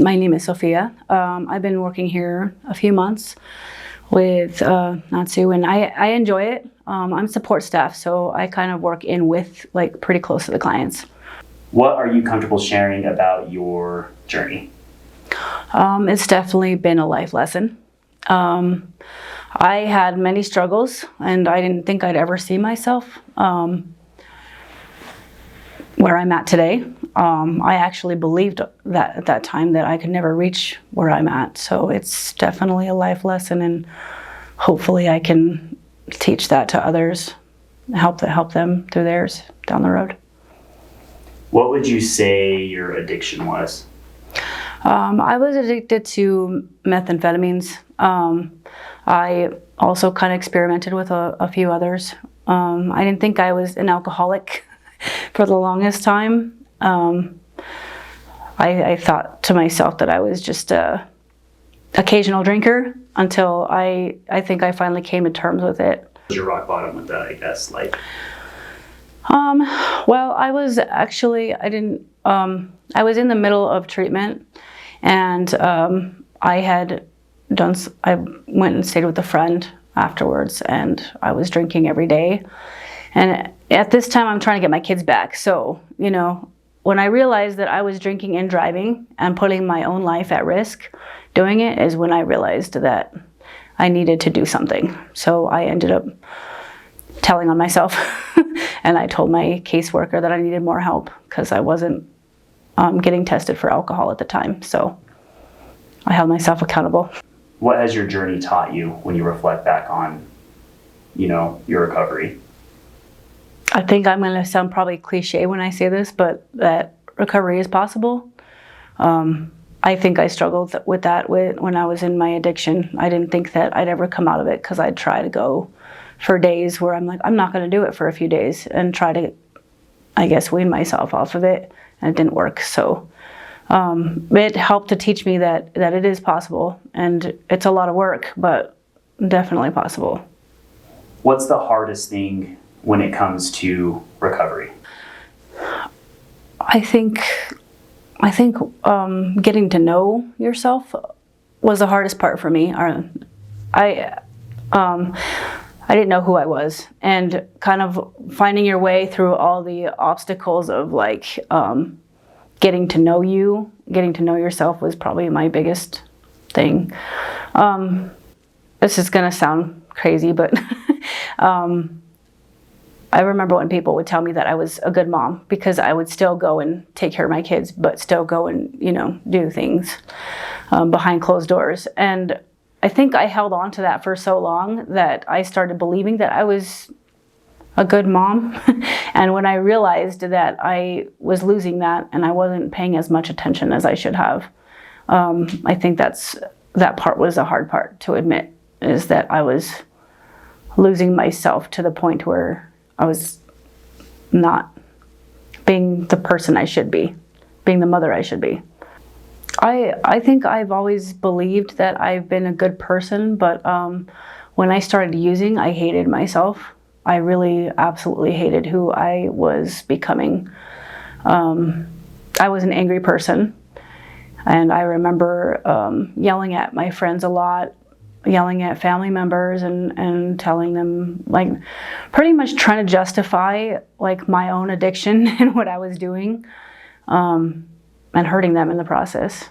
My name is Sophia. I've been working here a few months with NAT-SU, and I enjoy it. I'm support staff, so I kind of work in with, like, pretty close to the clients. What are you comfortable sharing about your journey? It's definitely been a life lesson. I had many struggles, and I didn't think I'd ever see myself where I'm at today. I actually believed that at that time that I could never reach where I'm at. So it's definitely a life lesson, and hopefully I can teach that to others, help them through theirs down the road. What would you say your addiction was? I was addicted to methamphetamines. I also kind of experimented with a few others. I didn't think I was an alcoholic for the longest time. I thought to myself that I was just a occasional drinker until I think I finally came to terms with it. What was your rock bottom with that, I guess? Well, I was actually, I was in the middle of treatment, and I went and stayed with a friend afterwards, and I was drinking every day. And at this time, I'm trying to get my kids back. So, when I realized that I was drinking and driving and putting my own life at risk doing it is when I realized that I needed to do something. So I ended up telling on myself and I told my caseworker that I needed more help because I wasn't getting tested for alcohol at the time. So I held myself accountable. What has your journey taught you when you reflect back on, your recovery? I think I'm going to sound probably cliche when I say this, but that recovery is possible. I think I struggled with that when I was in my addiction. I didn't think that I'd ever come out of it because I'd try to go for days where I'm like, I'm not going to do it for a few days and try to, I guess, wean myself off of it, and it didn't work. So it helped to teach me that it is possible, and it's a lot of work, but definitely possible. What's the hardest thing when it comes to recovery? I think getting to know yourself was the hardest part for me. I didn't know who I was, and kind of finding your way through all the obstacles of getting to know yourself was probably my biggest thing. This is gonna sound crazy, but I remember when people would tell me that I was a good mom because I would still go and take care of my kids, but still go and, do things behind closed doors. And I think I held on to that for so long that I started believing that I was a good mom. And when I realized that I was losing that and I wasn't paying as much attention as I should have, I think that part was a hard part to admit, is that I was losing myself to the point where I was not being the person I should be, being the mother I should be. I think I've always believed that I've been a good person, but when I started using, I hated myself. I really absolutely hated who I was becoming. I was an angry person, and I remember yelling at my friends a lot, yelling at family members and telling them, pretty much trying to justify my own addiction and what I was doing, and hurting them in the process.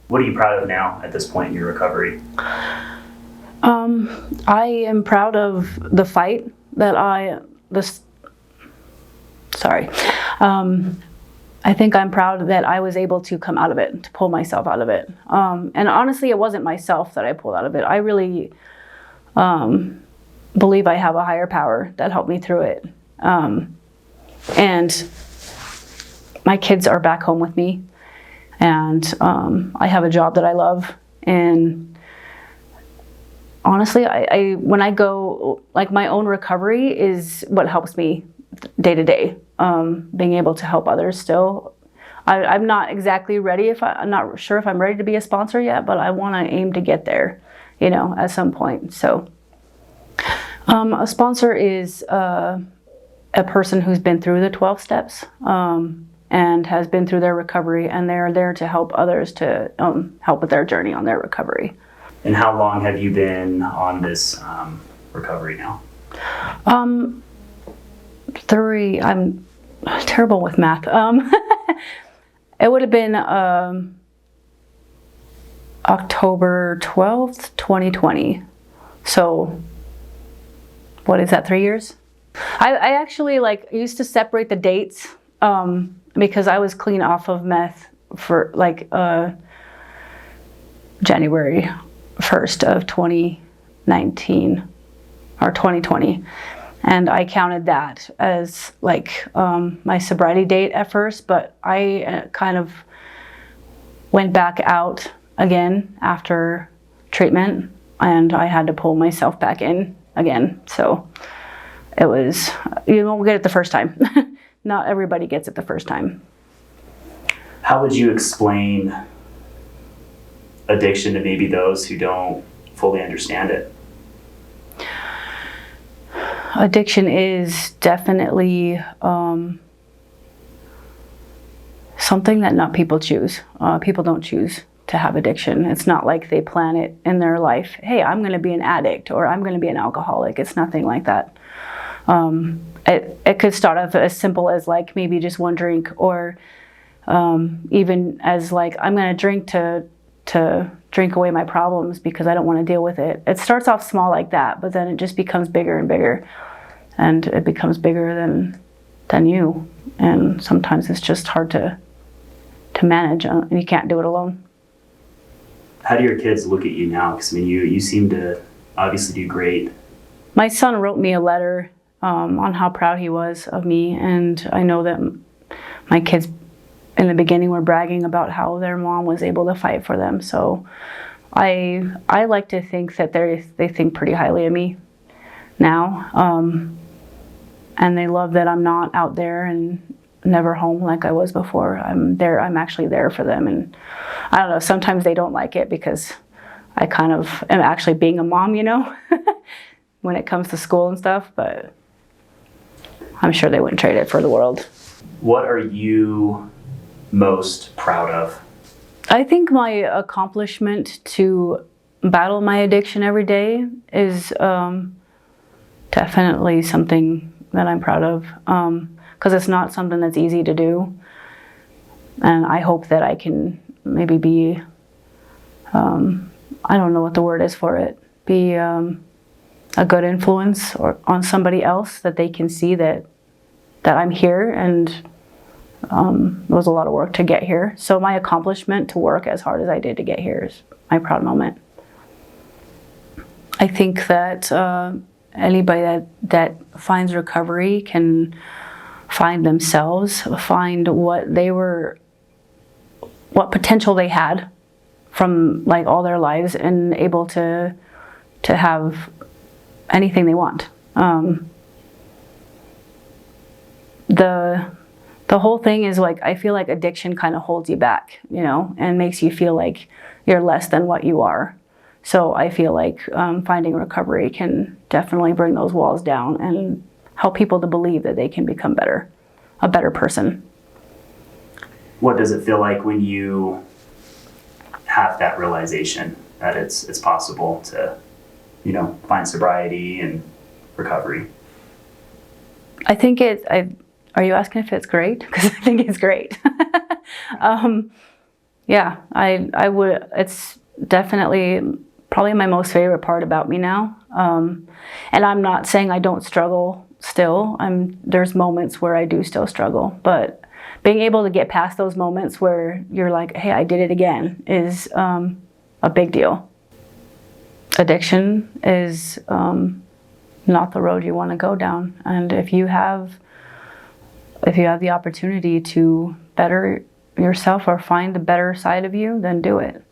What are you proud of now at this point in your recovery? I am proud of the fight that I think I'm proud that I was able to come out of it, to pull myself out of it. And honestly, it wasn't myself that I pulled out of it. I really believe I have a higher power that helped me through it. And my kids are back home with me, and I have a job that I love. And honestly, when I go, my own recovery is what helps me day to day. Being able to help others still. I'm not exactly ready. I'm not sure if I'm ready to be a sponsor yet, but I want to aim to get there, at some point. So a sponsor is a person who's been through the 12 steps. and has been through their recovery, and they're there to help others to help with their journey on their recovery. And how long have you been on this recovery now? 3, I'm terrible with math. It would have been October 12th, 2020. So what is that, 3 years? I actually used to separate the dates because I was clean off of meth for January 1st of 2019 or 2020. And I counted that as my sobriety date at first, but I kind of went back out again after treatment, and I had to pull myself back in again. So it was, you don't get it the first time. Not everybody gets it the first time. How would you explain addiction to maybe those who don't fully understand it? Addiction is definitely something that not people choose. People don't choose to have addiction. It's not like they plan it in their life. Hey, I'm going to be an addict, or I'm going to be an alcoholic. It's nothing like that. It could start off as simple as maybe just one drink, or even as I'm going to drink to drink away my problems because I don't want to deal with it. It starts off small like that, but then it just becomes bigger and bigger, and it becomes bigger than you. And sometimes it's just hard to manage, and you can't do it alone. How do your kids look at you now? Because you seem to obviously do great. My son wrote me a letter on how proud he was of me, and I know that my kids in the beginning were bragging about how their mom was able to fight for them. So I like to think that they think pretty highly of me now, and they love that I'm not out there and never home like I was before. I'm actually there for them, and I don't know, sometimes they don't like it because I kind of am actually being a mom, when it comes to school and stuff, but I'm sure they wouldn't trade it for the world. What are you most proud of? I think my accomplishment to battle my addiction every day is definitely something that I'm proud of, because it's not something that's easy to do, and I hope that I can maybe be, I don't know what the word is for it, be a good influence on somebody else, that they can see that I'm here, and it was a lot of work to get here. So my accomplishment to work as hard as I did to get here is my proud moment. I think that anybody that finds recovery can find themselves, find what potential they had from all their lives, and able to have anything they want. The whole thing is I feel like addiction kind of holds you back, and makes you feel like you're less than what you are. So I feel like finding recovery can definitely bring those walls down and help people to believe that they can become a better person. What does it feel like when you have that realization that it's possible to, find sobriety and recovery? I think are you asking if it's great? Because I think it's great. Yeah, I would. It's definitely probably my most favorite part about me now. And I'm not saying I don't struggle still. There's moments where I do still struggle, but being able to get past those moments where you're like, hey, I did it again, is a big deal. Addiction is not the road you want to go down. And if you have the opportunity to better yourself or find the better side of you, then do it.